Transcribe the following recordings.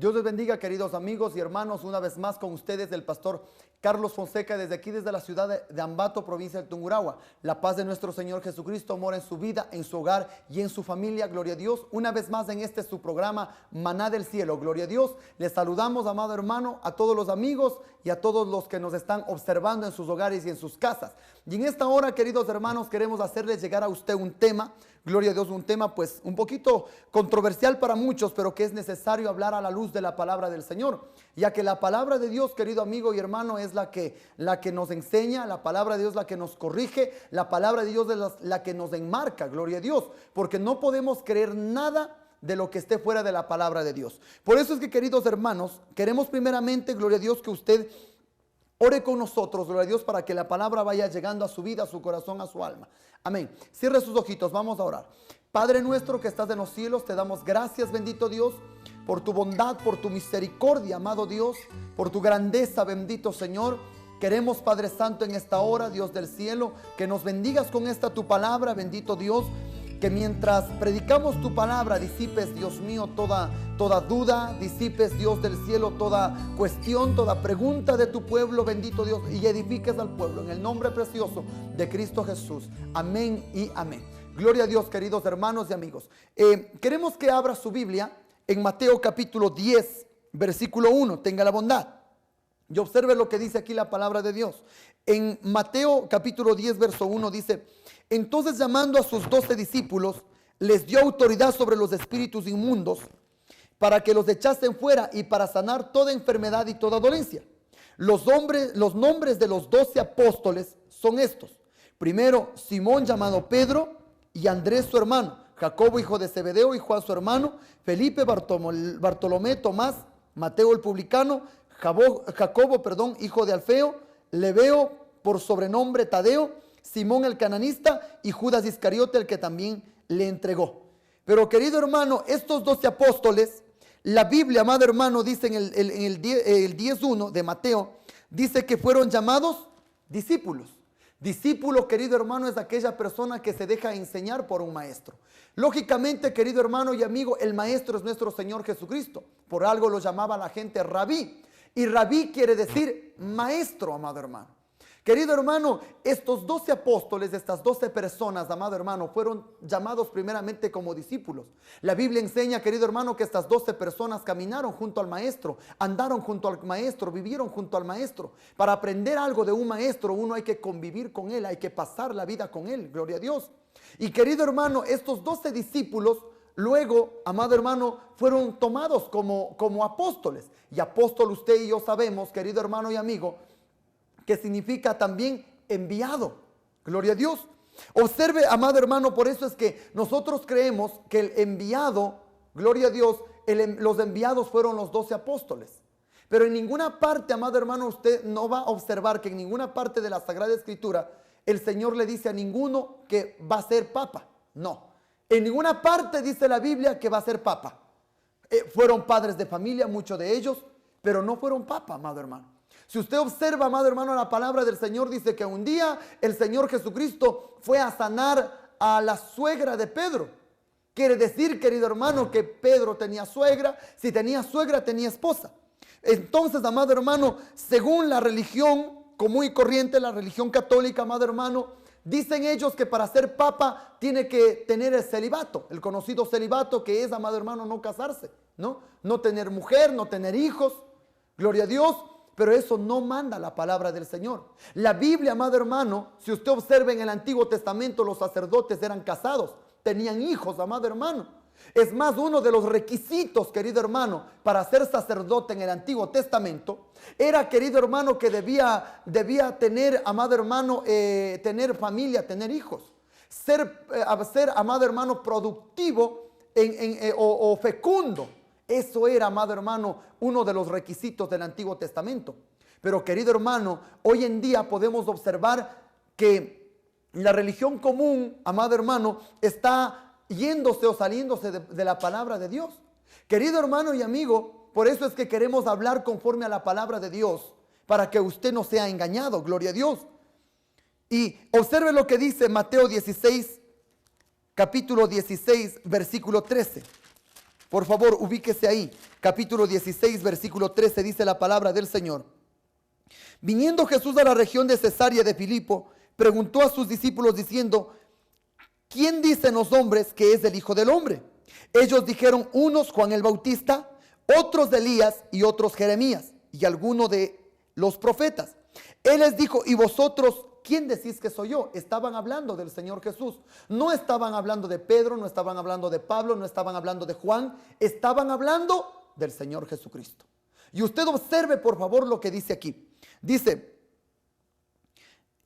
Dios les bendiga, queridos amigos y hermanos, una vez más con ustedes el pastor Carlos Fonseca desde aquí, desde la ciudad de Ambato, provincia de Tungurahua. La paz de nuestro Señor Jesucristo mora en su vida, en su hogar y en su familia, gloria a Dios. Una vez más en este su programa Maná del Cielo, gloria a Dios. Les saludamos, amado hermano, a todos los amigos y a todos los que nos están observando en sus hogares y en sus casas. Y en esta hora, queridos hermanos, queremos hacerles llegar a usted un tema, gloria a Dios, un tema pues un poquito controversial para muchos, pero que es necesario hablar a la luz de la palabra del Señor, ya que la palabra de Dios, querido amigo y hermano, es la que nos enseña, la palabra de Dios la que nos corrige, la palabra de Dios es la que nos enmarca, gloria a Dios, porque no podemos creer nada de lo que esté fuera de la palabra de Dios. Por eso es que, queridos hermanos, queremos primeramente, gloria a Dios, que usted ore con nosotros, gloria a Dios, para que la palabra vaya llegando a su vida, a su corazón, a su alma. Amén. Cierre sus ojitos, vamos a orar. Padre nuestro que estás en los cielos, te damos gracias, bendito Dios, por tu bondad, por tu misericordia, amado Dios, por tu grandeza, bendito Señor. Queremos, Padre Santo, en esta hora, Dios del cielo, que nos bendigas con esta tu palabra, bendito Dios, que mientras predicamos tu palabra, disipes, Dios mío, toda duda, disipes, Dios del cielo, toda cuestión, toda pregunta de tu pueblo, bendito Dios, y edifiques al pueblo, en el nombre precioso de Cristo Jesús. Amén y amén. Gloria a Dios, queridos hermanos y amigos. Queremos que abra su Biblia en Mateo capítulo 10, versículo 1. Tenga la bondad y observe lo que dice aquí la palabra de Dios. En Mateo capítulo 10, verso 1 dice: entonces, llamando a sus 12 discípulos, les dio autoridad sobre los espíritus inmundos para que los echasen fuera y para sanar toda enfermedad y toda dolencia. Los nombres de los 12 apóstoles son estos: primero, Simón llamado Pedro, y Andrés su hermano, Jacobo hijo de Zebedeo y Juan su hermano, Felipe, Bartolomé, Tomás, Mateo el publicano, Jacobo, hijo de Alfeo, Lebeo por sobrenombre Tadeo, Simón el cananista y Judas Iscariote, el que también le entregó. Pero, querido hermano, estos 12 apóstoles, la Biblia, amado hermano, dice en el 10:1 de Mateo, dice que fueron llamados discípulos. Discípulo, querido hermano, es aquella persona que se deja enseñar por un maestro. Lógicamente, querido hermano y amigo, el maestro es nuestro Señor Jesucristo. Por algo lo llamaba la gente rabí. Y rabí quiere decir maestro, amado hermano. Querido hermano, estos 12 apóstoles, estas 12 personas, amado hermano, fueron llamados primeramente como discípulos. La Biblia enseña, querido hermano, que estas 12 personas caminaron junto al maestro, andaron junto al maestro, vivieron junto al maestro. Para aprender algo de un maestro, uno hay que convivir con él, hay que pasar la vida con él, gloria a Dios. Y, querido hermano, estos 12 discípulos luego, amado hermano, fueron tomados como apóstoles. Y apóstol, usted y yo sabemos, querido hermano y amigo, que significa también enviado. Gloria a Dios. Observe, amado hermano, por eso es que nosotros creemos que el enviado, gloria a Dios, los enviados fueron los 12 apóstoles. Pero en ninguna parte, amado hermano, usted no va a observar que en ninguna parte de la Sagrada Escritura el Señor le dice a ninguno que va a ser papa. No. En ninguna parte dice la Biblia que va a ser papa. Fueron padres de familia, muchos de ellos, pero no fueron papa, amado hermano. Si usted observa, amado hermano, la palabra del Señor dice que un día el Señor Jesucristo fue a sanar a la suegra de Pedro. Quiere decir, querido hermano, que Pedro tenía suegra. Si tenía suegra, tenía esposa. Entonces, amado hermano, según la religión común y corriente, la religión católica, amado hermano, dicen ellos que para ser papa tiene que tener el celibato, el conocido celibato, que es, amado hermano, no casarse, no tener mujer, no tener hijos. Gloria a Dios. Pero eso no manda la palabra del Señor. La Biblia, amado hermano, si usted observa en el Antiguo Testamento, los sacerdotes eran casados, tenían hijos, amado hermano. Es más, uno de los requisitos, querido hermano, para ser sacerdote en el Antiguo Testamento, era, querido hermano, que debía tener, amado hermano, tener familia, tener hijos. Ser, amado hermano, productivo o fecundo. Eso era, amado hermano, uno de los requisitos del Antiguo Testamento. Pero, querido hermano, hoy en día podemos observar que la religión común, amado hermano, está yéndose o saliéndose de la palabra de Dios. Querido hermano y amigo, por eso es que queremos hablar conforme a la palabra de Dios, para que usted no sea engañado, gloria a Dios. Y observe lo que dice Mateo 16, capítulo 16, versículo 13. Por favor, ubíquese ahí. Capítulo 16, versículo 13, dice la palabra del Señor. Viniendo Jesús a la región de Cesarea de Filipo, preguntó a sus discípulos diciendo: ¿quién dicen los hombres que es el Hijo del Hombre? Ellos dijeron, unos Juan el Bautista, otros Elías y otros Jeremías y alguno de los profetas. Él les dijo: ¿y vosotros quién decís que soy yo? Estaban hablando del Señor Jesús. No estaban hablando de Pedro, no estaban hablando de Pablo, no estaban hablando de Juan. Estaban hablando del Señor Jesucristo. Y usted observe por favor lo que dice aquí. Dice,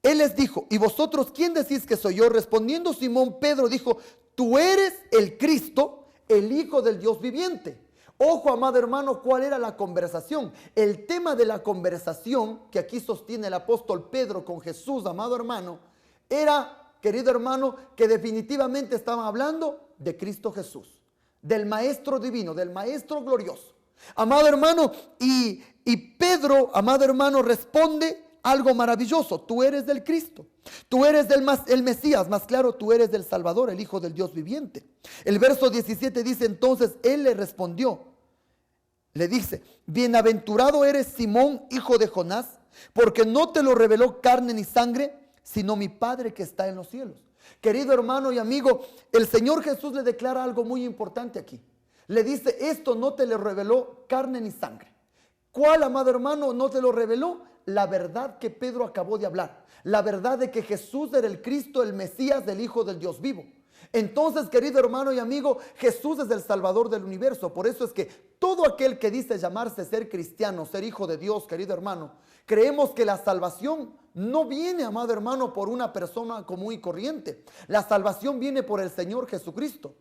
Él les dijo: ¿y vosotros quién decís que soy yo? Respondiendo Simón Pedro dijo: tú eres el Cristo, el Hijo del Dios viviente. Ojo, amado hermano, ¿cuál era la conversación? El tema de la conversación que aquí sostiene el apóstol Pedro con Jesús, amado hermano, era, querido hermano, que definitivamente estaban hablando de Cristo Jesús, del Maestro divino, del Maestro glorioso. Amado hermano, y Pedro, amado hermano, responde algo maravilloso: tú eres del Cristo, tú eres el Mesías, más claro, tú eres del Salvador, el Hijo del Dios viviente. El verso 17 dice: entonces él le respondió, le dice: bienaventurado eres Simón, hijo de Jonás, porque no te lo reveló carne ni sangre, sino mi Padre que está en los cielos. Querido hermano y amigo, el Señor Jesús le declara algo muy importante aquí. Le dice: esto no te lo reveló carne ni sangre. ¿Cuál, amado hermano, no te lo reveló? La verdad que Pedro acabó de hablar. La verdad de que Jesús era el Cristo, el Mesías, el Hijo del Dios vivo. Entonces, querido hermano y amigo, Jesús es el Salvador del universo. Por eso es que todo aquel que dice llamarse ser cristiano, ser hijo de Dios, querido hermano, creemos que la salvación no viene, amado hermano, por una persona común y corriente. La salvación viene por el Señor Jesucristo.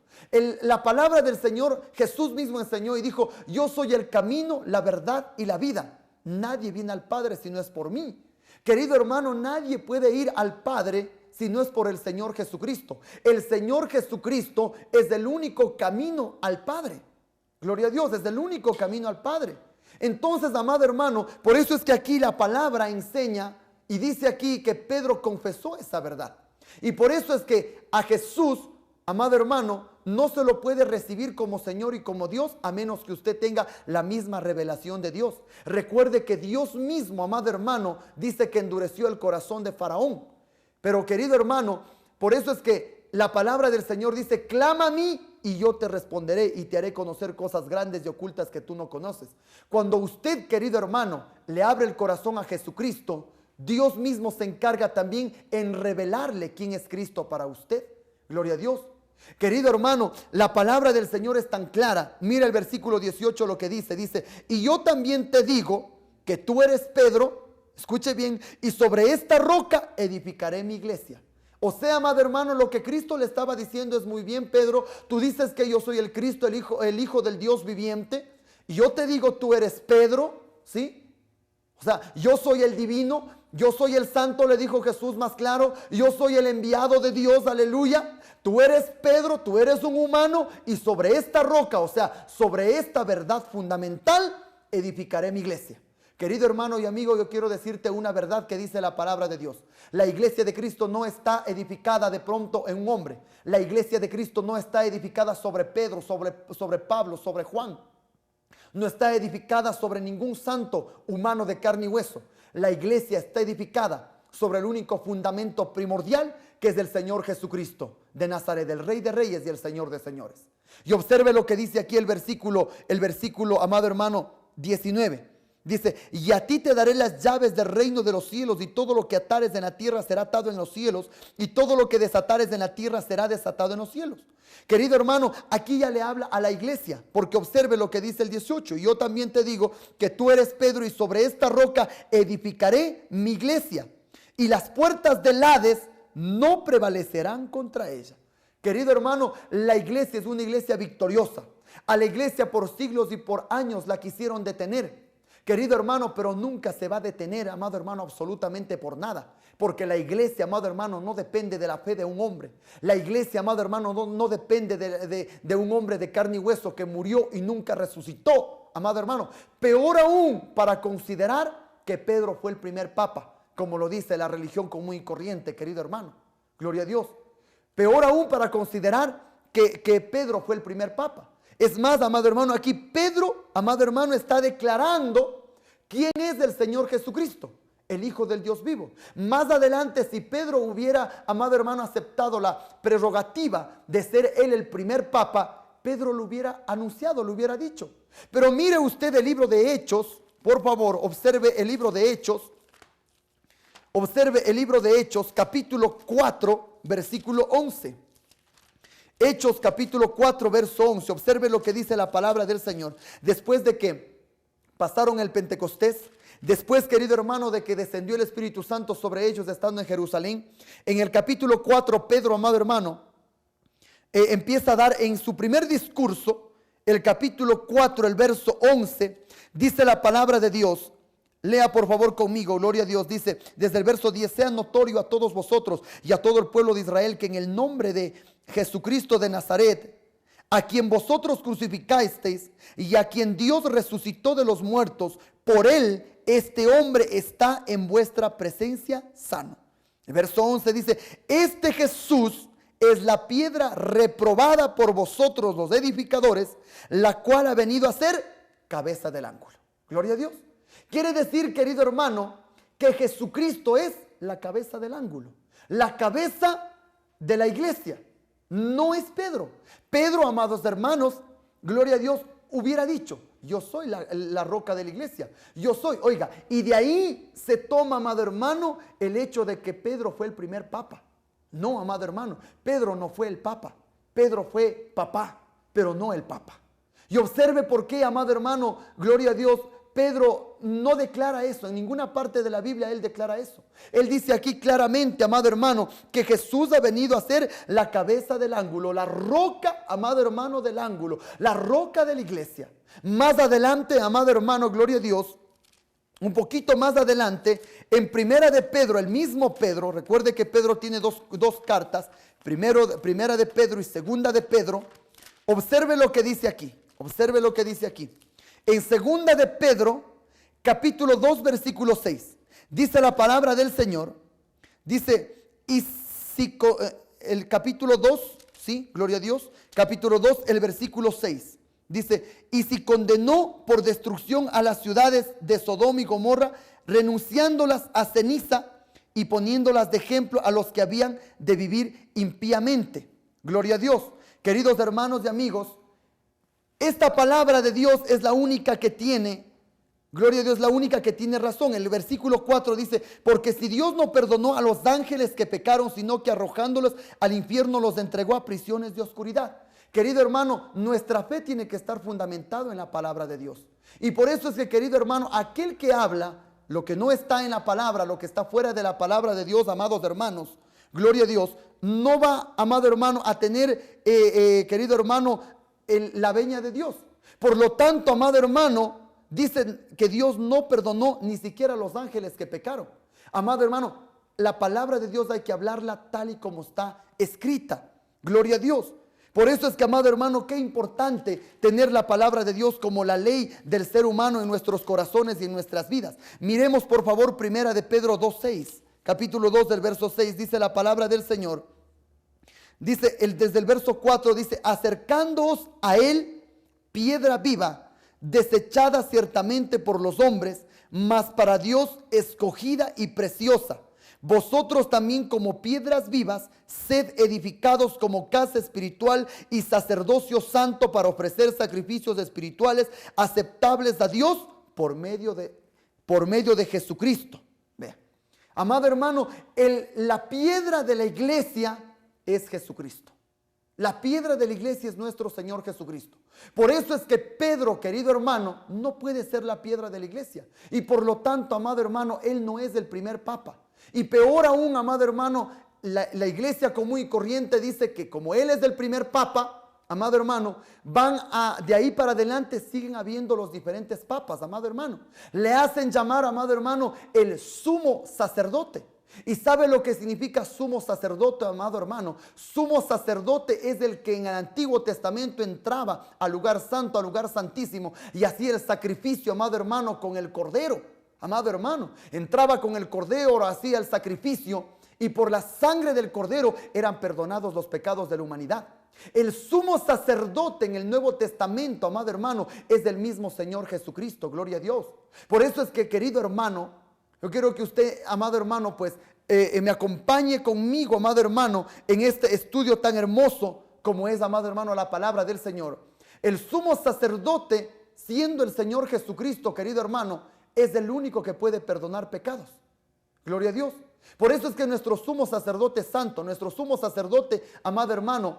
La palabra del Señor Jesús mismo enseñó y dijo: yo soy el camino, la verdad y la vida. Nadie viene al Padre si no es por mí. Querido hermano, nadie puede ir al Padre si no es por el Señor Jesucristo. El Señor Jesucristo es el único camino al Padre. Gloria a Dios, es el único camino al Padre. Entonces, amado hermano, por eso es que aquí la palabra enseña y dice aquí que Pedro confesó esa verdad. Y por eso es que a Jesús, amado hermano, no se lo puede recibir como Señor y como Dios a menos que usted tenga la misma revelación de Dios. Recuerde que Dios mismo, amado hermano, dice que endureció el corazón de Faraón. Pero, querido hermano, por eso es que la palabra del Señor dice: clama a mí y yo te responderé y te haré conocer cosas grandes y ocultas que tú no conoces. Cuando usted, querido hermano, le abre el corazón a Jesucristo, Dios mismo se encarga también en revelarle quién es Cristo para usted. Gloria a Dios. Querido hermano, la palabra del Señor es tan clara. Mira el versículo 18 lo que dice. Dice: y yo también te digo que tú eres Pedro. Escuche bien: y sobre esta roca edificaré mi iglesia. O sea, amado hermano, lo que Cristo le estaba diciendo es: muy bien, Pedro, tú dices que yo soy el Cristo, el Hijo del Dios viviente. Y yo te digo, tú eres Pedro, ¿sí? O sea, yo soy el divino, yo soy el santo, le dijo Jesús más claro. Yo soy el enviado de Dios, aleluya. Tú eres Pedro, tú eres un humano, y sobre esta roca, o sea, sobre esta verdad fundamental, edificaré mi iglesia. Querido hermano y amigo, yo quiero decirte una verdad que dice la palabra de Dios. La iglesia de Cristo no está edificada de pronto en un hombre. La iglesia de Cristo no está edificada sobre Pedro, sobre Pablo, sobre Juan. No está edificada sobre ningún santo humano de carne y hueso. La iglesia está edificada sobre el único fundamento primordial, que es el Señor Jesucristo de Nazaret, el Rey de Reyes y el Señor de Señores. Y observe lo que dice aquí el versículo, amado hermano, 19. Dice: y a ti te daré las llaves del reino de los cielos, y todo lo que atares en la tierra será atado en los cielos, y todo lo que desatares en la tierra será desatado en los cielos. Querido hermano, aquí ya le habla a la iglesia, porque observe lo que dice el 18. Y yo también te digo que tú eres Pedro, y sobre esta roca edificaré mi iglesia, y las puertas del Hades no prevalecerán contra ella. Querido hermano, la iglesia es una iglesia victoriosa. A la iglesia por siglos y por años la quisieron detener. Querido hermano, pero nunca se va a detener, amado hermano, absolutamente por nada. Porque la iglesia, amado hermano, no depende de la fe de un hombre. La iglesia, amado hermano, no depende de un hombre de carne y hueso que murió y nunca resucitó, amado hermano. Peor aún, para considerar que Pedro fue el primer papa, como lo dice la religión común y corriente, querido hermano. Gloria a Dios. Peor aún para considerar que Pedro fue el primer papa. Es más, amado hermano, aquí Pedro, amado hermano, está declarando quién es el Señor Jesucristo, el Hijo del Dios vivo. Más adelante, si Pedro hubiera, amado hermano, aceptado la prerrogativa de ser él el primer papa, Pedro lo hubiera anunciado, lo hubiera dicho. Pero mire usted el libro de Hechos, por favor, observe el libro de Hechos. Observe el libro de Hechos, capítulo 4, versículo 11. Hechos, capítulo 4, verso 11. Observe lo que dice la palabra del Señor. Después de que pasaron el Pentecostés, después, querido hermano, de que descendió el Espíritu Santo sobre ellos estando en Jerusalén, en el capítulo 4, Pedro, amado hermano, empieza a dar en su primer discurso, el capítulo 4, el verso 11, dice la palabra de Dios. Lea por favor conmigo, gloria a Dios. Dice desde el verso 10: sea notorio a todos vosotros y a todo el pueblo de Israel que en el nombre de Jesucristo de Nazaret, a quien vosotros crucificasteis y a quien Dios resucitó de los muertos, por él este hombre está en vuestra presencia sano. El verso 11 dice: este Jesús es la piedra reprobada por vosotros los edificadores, la cual ha venido a ser cabeza del ángulo. Gloria a Dios. Quiere decir, querido hermano, que Jesucristo es la cabeza del ángulo, la cabeza de la iglesia. No es Pedro. Pedro, amados hermanos, gloria a Dios, hubiera dicho: yo soy la roca de la iglesia. Yo soy, oiga, y de ahí se toma, amado hermano, el hecho de que Pedro fue el primer papa. No, amado hermano, Pedro no fue el papa. Pedro fue papá, pero no el papa. Y observe por qué, amado hermano, gloria a Dios, Pedro no declara eso. En ninguna parte de la Biblia él declara eso. Él dice aquí claramente, amado hermano, que Jesús ha venido a ser la cabeza del ángulo, la roca, amado hermano, del ángulo, la roca de la iglesia. Más adelante, amado hermano, gloria a Dios, un poquito más adelante, en primera de Pedro, el mismo Pedro, recuerde que Pedro tiene dos cartas, primera de Pedro y segunda de Pedro. Observe lo que dice aquí, observe lo que dice aquí. En segunda de Pedro, capítulo 2, versículo 6, dice la palabra del Señor, dice, y si, el capítulo 2, sí, gloria a Dios, capítulo 2, el versículo 6, dice, y si condenó por destrucción a las ciudades de Sodoma y Gomorra, renunciándolas a ceniza y poniéndolas de ejemplo a los que habían de vivir impíamente. Gloria a Dios. Queridos hermanos y amigos, esta palabra de Dios es la única que tiene, gloria a Dios, la única que tiene razón. El versículo 4 dice: porque si Dios no perdonó a los ángeles que pecaron, sino que arrojándolos al infierno los entregó a prisiones de oscuridad. Querido hermano, nuestra fe tiene que estar fundamentado en la palabra de Dios. Y por eso es que, querido hermano, aquel que habla lo que no está en la palabra, lo que está fuera de la palabra de Dios, amados hermanos, gloria a Dios, no va, amado hermano, a tener, querido hermano, la veña de Dios. Por lo tanto, amado hermano, dicen que Dios no perdonó ni siquiera a los ángeles que pecaron. Amado hermano, la palabra de Dios hay que hablarla tal y como está escrita. Gloria a Dios. Por eso es que, amado hermano, qué importante tener la palabra de Dios como la ley del ser humano en nuestros corazones y en nuestras vidas. Miremos por favor primera de Pedro 2:6, capítulo 2 del verso 6, dice la palabra del Señor. Dice, desde el verso 4 dice: acercándoos a él, piedra viva, desechada ciertamente por los hombres, mas para Dios escogida y preciosa. Vosotros también, como piedras vivas, sed edificados como casa espiritual y sacerdocio santo, para ofrecer sacrificios espirituales aceptables a Dios por medio de Jesucristo. Vea, amado hermano, la piedra de la iglesia es Jesucristo. La piedra de la iglesia es nuestro Señor Jesucristo. Por eso es que Pedro, querido hermano, no puede ser la piedra de la iglesia. Y por lo tanto, amado hermano, él no es el primer papa. Y peor aún, amado hermano, la iglesia común y corriente dice que como él es el primer papa, amado hermano, de ahí para adelante siguen habiendo los diferentes papas, amado hermano. Le hacen llamar, amado hermano, el sumo sacerdote. ¿Y sabe lo que significa sumo sacerdote, amado hermano? Sumo sacerdote es el que en el Antiguo Testamento entraba al lugar santo, al lugar santísimo, y hacía el sacrificio, amado hermano, con el cordero. Amado hermano, entraba con el cordero, hacía el sacrificio, y por la sangre del cordero eran perdonados los pecados de la humanidad. El sumo sacerdote en el Nuevo Testamento, amado hermano, es el mismo Señor Jesucristo, gloria a Dios. Por eso es que, querido hermano, yo quiero que usted, amado hermano, pues me acompañe conmigo, amado hermano, en este estudio tan hermoso como es, amado hermano, la palabra del Señor. El sumo sacerdote, siendo el Señor Jesucristo, querido hermano, es el único que puede perdonar pecados. Gloria a Dios. Por eso es que nuestro sumo sacerdote santo, nuestro sumo sacerdote, amado hermano,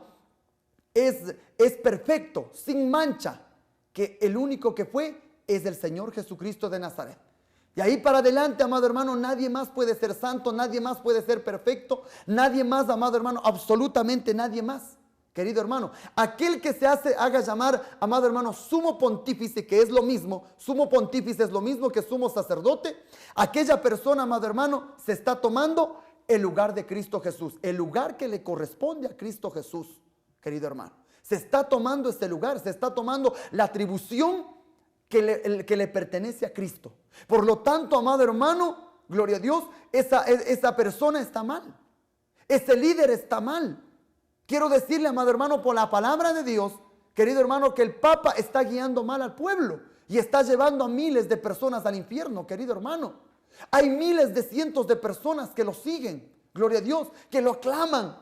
es perfecto, sin mancha, que el único que fue es el Señor Jesucristo de Nazaret. Y ahí para adelante, amado hermano, nadie más puede ser santo, nadie más puede ser perfecto, nadie más, amado hermano, absolutamente nadie más. Querido hermano, aquel que haga llamar, amado hermano, sumo pontífice, que es lo mismo, sumo pontífice es lo mismo que sumo sacerdote, aquella persona, amado hermano, se está tomando el lugar de Cristo Jesús, el lugar que le corresponde a Cristo Jesús, querido hermano. Se está tomando este lugar, se está tomando la atribución que le pertenece a Cristo. Por lo tanto, amado hermano, gloria a Dios, esa persona está mal, ese líder está mal. Quiero decirle, amado hermano, por la palabra de Dios, querido hermano, que el Papa está guiando mal al pueblo y está llevando a miles de personas al infierno, querido hermano. Hay miles de cientos de personas que lo siguen, gloria a Dios, que lo claman.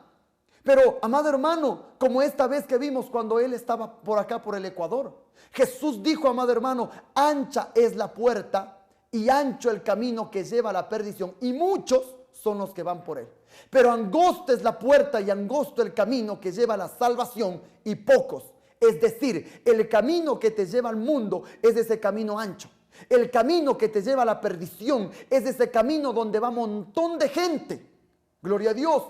Pero, amado hermano, como esta vez que vimos cuando él estaba por acá, por el Ecuador, Jesús dijo, amado hermano, ancha es la puerta y ancho el camino que lleva a la perdición, y muchos son los que van por él. Pero angosta es la puerta y angosto el camino que lleva a la salvación, y pocos. Es decir, el camino que te lleva al mundo es ese camino ancho. El camino que te lleva a la perdición es ese camino donde va un montón de gente. Gloria a Dios.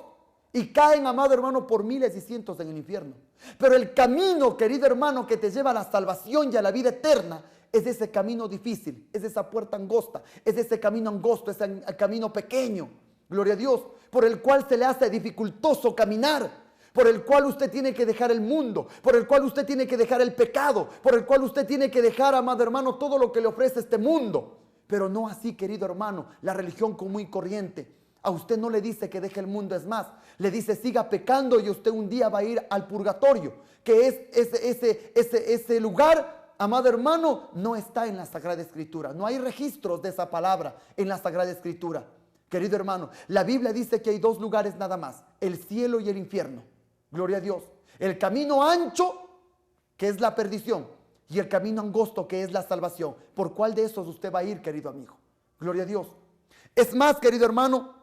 Y caen, amado hermano, por miles y cientos en el infierno. Pero el camino, querido hermano, que te lleva a la salvación y a la vida eterna, es ese camino difícil, es esa puerta angosta, es ese camino angosto, ese camino pequeño, gloria a Dios, por el cual se le hace dificultoso caminar, por el cual usted tiene que dejar el mundo, por el cual usted tiene que dejar el pecado, por el cual usted tiene que dejar, amado hermano, todo lo que le ofrece este mundo. Pero no así, querido hermano, la religión común y corriente. A usted no le dice que deje el mundo, es más, le dice siga pecando y usted un día va a ir al purgatorio, que es ese lugar, amado hermano, no está en la Sagrada Escritura. No hay registros de esa palabra en la Sagrada Escritura. Querido hermano, la Biblia dice que hay dos lugares nada más, el cielo y el infierno. Gloria a Dios. El camino ancho, que es la perdición, y el camino angosto, que es la salvación. ¿Por cuál de esos usted va a ir, querido amigo? Gloria a Dios. Es más, querido hermano,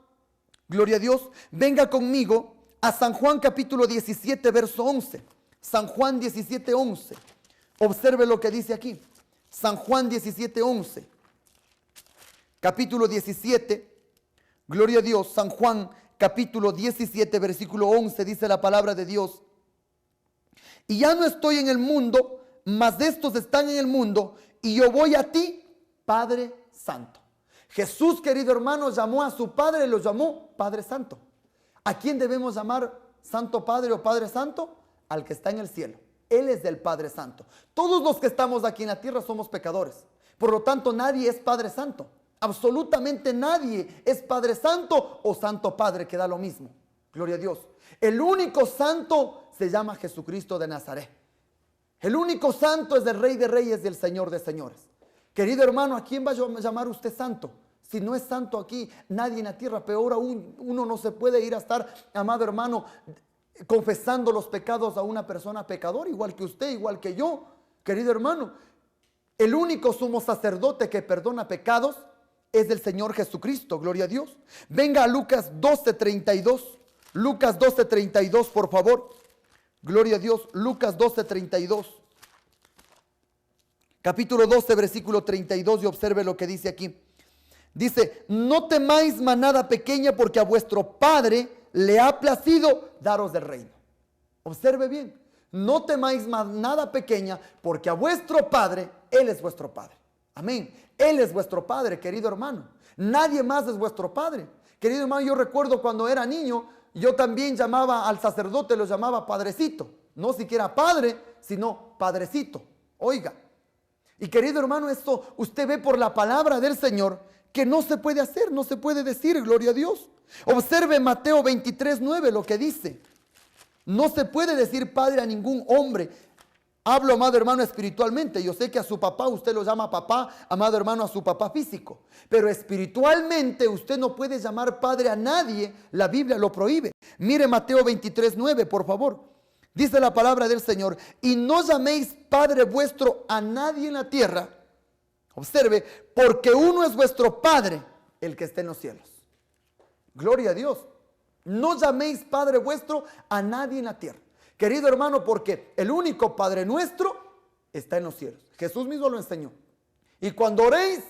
gloria a Dios, venga conmigo a San Juan capítulo 17, verso 11. San Juan 17, 11. Observe lo que dice aquí. San Juan 17, 11. Capítulo 17, gloria a Dios. San Juan capítulo 17, versículo 11, dice la palabra de Dios. Y ya no estoy en el mundo, mas estos están en el mundo, y yo voy a ti, Padre Santo. Jesús, querido hermano, llamó a su Padre, lo llamó Padre Santo. ¿A quién debemos llamar Santo Padre o Padre Santo? Al que está en el cielo. Él es el Padre Santo. Todos los que estamos aquí en la tierra somos pecadores. Por lo tanto, nadie es Padre Santo. Absolutamente nadie es Padre Santo o Santo Padre, que da lo mismo. Gloria a Dios. El único santo se llama Jesucristo de Nazaret. El único santo es el Rey de Reyes y el Señor de Señores. Querido hermano, ¿a quién va a llamar usted santo? Si no es santo aquí, nadie en la tierra. Peor aún, uno no se puede ir a estar, amado hermano, confesando los pecados a una persona pecadora, igual que usted, igual que yo. Querido hermano, el único sumo sacerdote que perdona pecados es el Señor Jesucristo, gloria a Dios. Venga a Lucas 12:32. Lucas 12:32, por favor. Gloria a Dios. Lucas 12:32. Capítulo 12, versículo 32, y observe lo que dice aquí. Dice, no temáis manada pequeña, porque a vuestro Padre le ha placido daros del reino. Observe bien, no temáis manada pequeña, porque a vuestro Padre, Él es vuestro Padre. Amén. Él es vuestro Padre, querido hermano. Nadie más es vuestro Padre. Querido hermano, yo recuerdo cuando era niño, yo también llamaba al sacerdote, lo llamaba Padrecito. No siquiera Padre, sino Padrecito. Oiga. Y querido hermano, esto usted ve por la palabra del Señor que no se puede hacer, no se puede decir, gloria a Dios. Observe Mateo 23:9 lo que dice. No se puede decir padre a ningún hombre. Hablo, amado hermano, espiritualmente. Yo sé que a su papá usted lo llama papá, amado hermano, a su papá físico. Pero espiritualmente usted no puede llamar padre a nadie. La Biblia lo prohíbe. Mire Mateo 23:9, por favor. Dice la palabra del Señor: y no llaméis padre vuestro a nadie en la tierra. Observe, porque uno es vuestro Padre, el que está en los cielos. Gloria a Dios. No llaméis padre vuestro a nadie en la tierra. Querido hermano, porque el único Padre nuestro está en los cielos. Jesús mismo lo enseñó. Y cuando oréis,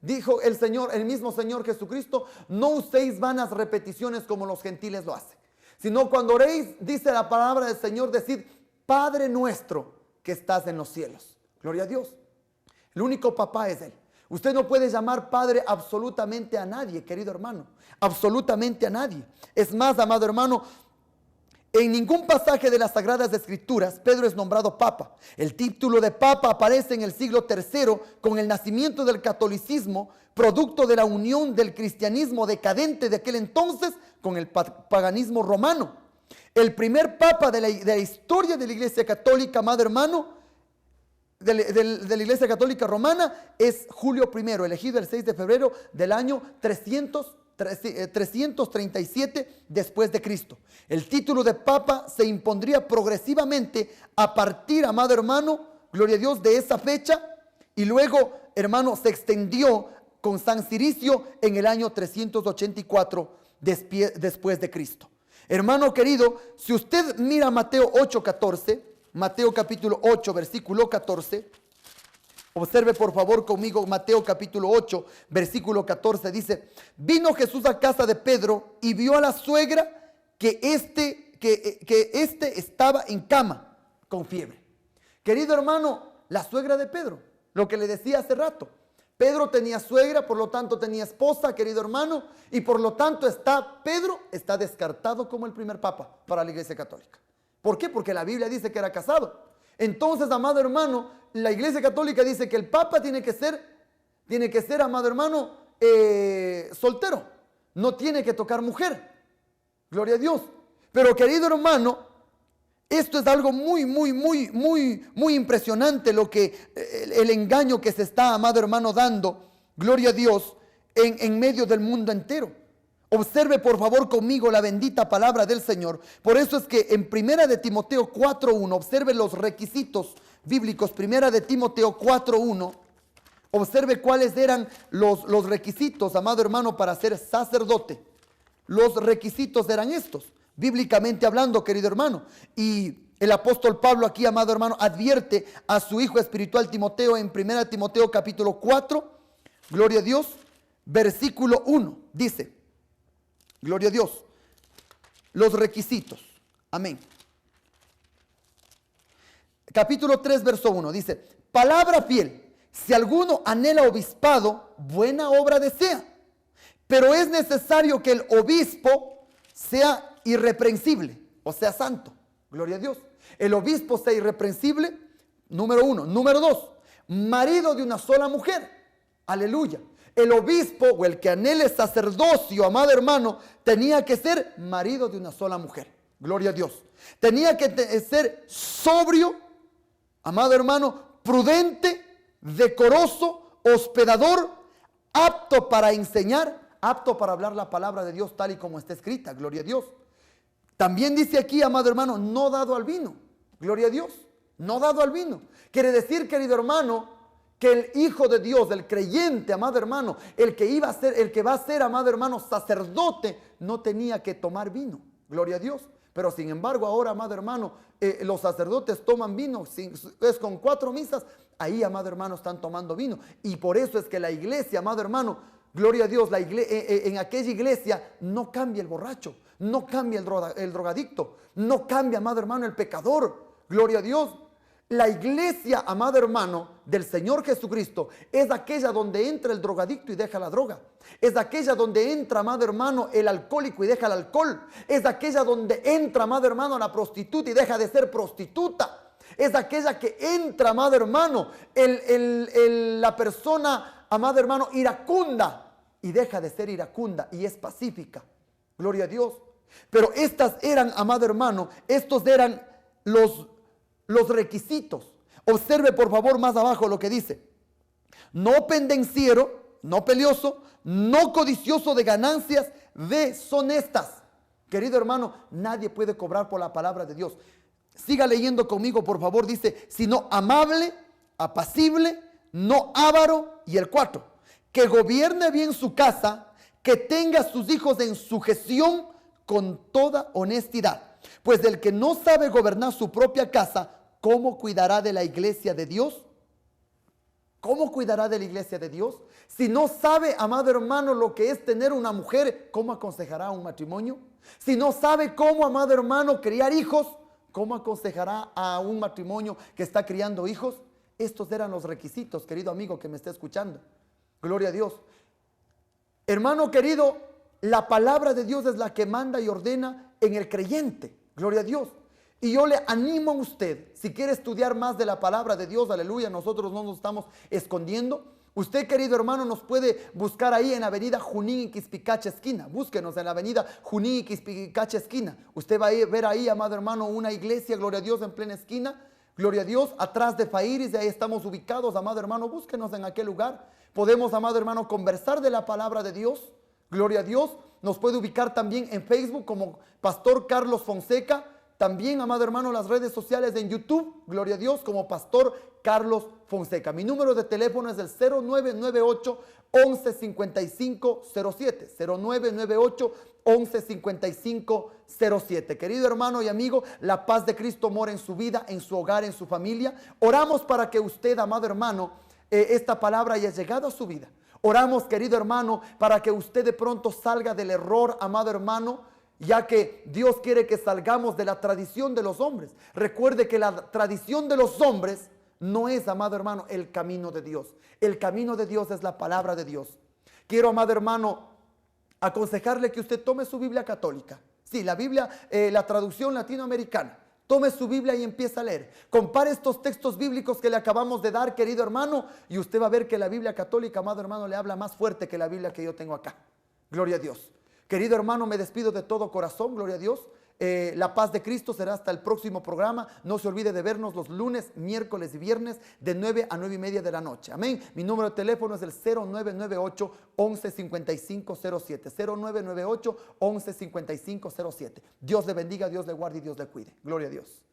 dijo el Señor, el mismo Señor Jesucristo, no uséis vanas repeticiones como los gentiles lo hacen, sino cuando oréis, dice la palabra del Señor, decid: Padre nuestro que estás en los cielos. Gloria a Dios. El único papá es Él. Usted no puede llamar padre absolutamente a nadie, querido hermano. Absolutamente a nadie. Es más, amado hermano, en ningún pasaje de las Sagradas Escrituras Pedro es nombrado papa. El título de papa aparece en el siglo III con el nacimiento del catolicismo, producto de la unión del cristianismo decadente de aquel entonces con el paganismo romano. El primer papa de la historia de la Iglesia Católica, amado hermano, de la Iglesia Católica Romana, es Julio I, elegido el 6 de febrero del año 337 después de Cristo. El título de papa se impondría progresivamente a partir, amado hermano, gloria a Dios, de esa fecha, y luego, hermano, se extendió con San Ciricio en el año 384 después de Cristo. Hermano querido, si usted mira Mateo 8:14, Mateo capítulo 8, versículo 14, observe por favor conmigo Mateo capítulo 8, versículo 14, dice: vino Jesús a casa de Pedro y vio a la suegra que éste estaba en cama con fiebre. Querido hermano, la suegra de Pedro, lo que le decía hace rato. Pedro tenía suegra, por lo tanto tenía esposa, querido hermano, y por lo tanto Pedro está descartado como el primer papa para la Iglesia Católica. ¿Por qué? Porque la Biblia dice que era casado. Entonces, amado hermano, la Iglesia Católica dice que el Papa tiene que ser, amado hermano, soltero. No tiene que tocar mujer. Gloria a Dios. Pero, querido hermano, esto es algo muy impresionante, lo que el engaño que se está, amado hermano, dando, gloria a Dios, en medio del mundo entero. Observe por favor conmigo la bendita palabra del Señor. Por eso es que en 1 de Timoteo 4:1, observe los requisitos bíblicos. 1 de Timoteo 4:1, observe cuáles eran los requisitos, amado hermano, para ser sacerdote. Los requisitos eran estos, bíblicamente hablando, querido hermano. Y el apóstol Pablo aquí, amado hermano, advierte a su hijo espiritual Timoteo en 1 Timoteo capítulo 4, gloria a Dios, versículo 1, dice: gloria a Dios, los requisitos, amén. Capítulo 3, verso 1, dice: palabra fiel, si alguno anhela obispado, buena obra desea, pero es necesario que el obispo sea irreprensible, o sea santo, gloria a Dios. El obispo sea irreprensible, número 1. Número 2, marido de una sola mujer, aleluya. El obispo o el que anhele sacerdocio, amado hermano, tenía que ser marido de una sola mujer. Gloria a Dios. Tenía que ser sobrio, amado hermano, prudente, decoroso, hospedador, apto para enseñar, apto para hablar la palabra de Dios tal y como está escrita. Gloria a Dios. También dice aquí, amado hermano, no dado al vino. Gloria a Dios. No dado al vino. Quiere decir, querido hermano, que el Hijo de Dios, el creyente, amado hermano, el que va a ser, amado hermano, sacerdote, no tenía que tomar vino. Gloria a Dios. Pero sin embargo, ahora, amado hermano, los sacerdotes toman vino. Es con 4 misas. Ahí, amado hermano, están tomando vino. Y por eso es que la iglesia, amado hermano, gloria a Dios, en aquella iglesia no cambia el borracho, no cambia el drogadicto, no cambia, amado hermano, el pecador. Gloria a Dios. La iglesia, amado hermano, del Señor Jesucristo es aquella donde entra el drogadicto y deja la droga. Es aquella donde entra, amado hermano, el alcohólico y deja el alcohol. Es aquella donde entra, amado hermano, la prostituta y deja de ser prostituta. Es aquella que entra, amado hermano, la persona, amado hermano, iracunda y deja de ser iracunda y es pacífica. Gloria a Dios. Pero estas eran, amado hermano, estos eran los requisitos. Observe por favor más abajo lo que dice. No pendenciero, no peleoso, no codicioso de ganancias deshonestas. Querido hermano, nadie puede cobrar por la palabra de Dios. Siga leyendo conmigo, por favor. Dice, sino amable, apacible, no avaro. Y el 4, que gobierne bien su casa, que tenga a sus hijos en sujeción con toda honestidad. Pues del que no sabe gobernar su propia casa, ¿cómo cuidará de la iglesia de Dios? ¿Cómo cuidará de la iglesia de Dios? Si no sabe, amado hermano, lo que es tener una mujer, ¿cómo aconsejará un matrimonio? Si no sabe cómo, amado hermano, criar hijos, ¿cómo aconsejará a un matrimonio que está criando hijos? Estos eran los requisitos, querido amigo que me está escuchando. Gloria a Dios. Hermano querido, la palabra de Dios es la que manda y ordena en el creyente. Gloria a Dios. Y yo le animo a usted, si quiere estudiar más de la palabra de Dios, aleluya, nosotros no nos estamos escondiendo. Usted, querido hermano, nos puede buscar ahí en avenida Junín y Quispicacha esquina. Búsquenos en la avenida Junín y Quispicacha esquina. Usted va a ver ahí, amado hermano, una iglesia, gloria a Dios, en plena esquina. Gloria a Dios, atrás de Fairis, ahí estamos ubicados, amado hermano, búsquenos en aquel lugar. Podemos, amado hermano, conversar de la palabra de Dios. Gloria a Dios. Nos puede ubicar también en Facebook como Pastor Carlos Fonseca. También, amado hermano, las redes sociales en YouTube, gloria a Dios, como Pastor Carlos Fonseca. Mi número de teléfono es el 0998 115507. 0998 115507. Querido hermano y amigo, la paz de Cristo mora en su vida, en su hogar, en su familia. Oramos para que usted, amado hermano, esta palabra haya llegado a su vida. Oramos, querido hermano, para que usted de pronto salga del error, amado hermano, ya que Dios quiere que salgamos de la tradición de los hombres. Recuerde que la tradición de los hombres no es, amado hermano, el camino de Dios. El camino de Dios es la palabra de Dios. Quiero, amado hermano, aconsejarle que usted tome su Biblia católica. Sí, la Biblia, la traducción latinoamericana. Tome su Biblia y empieza a leer. Compare estos textos bíblicos que le acabamos de dar, querido hermano, y usted va a ver que la Biblia católica, amado hermano, le habla más fuerte que la Biblia que yo tengo acá. Gloria a Dios. Querido hermano, me despido de todo corazón, gloria a Dios. La paz de Cristo será hasta el próximo programa. No se olvide de vernos los lunes, miércoles y viernes de 9 a 9 y media de la noche. Amén. Mi número de teléfono es el 0998 115507. 0998 115507. Dios le bendiga, Dios le guarde y Dios le cuide. Gloria a Dios.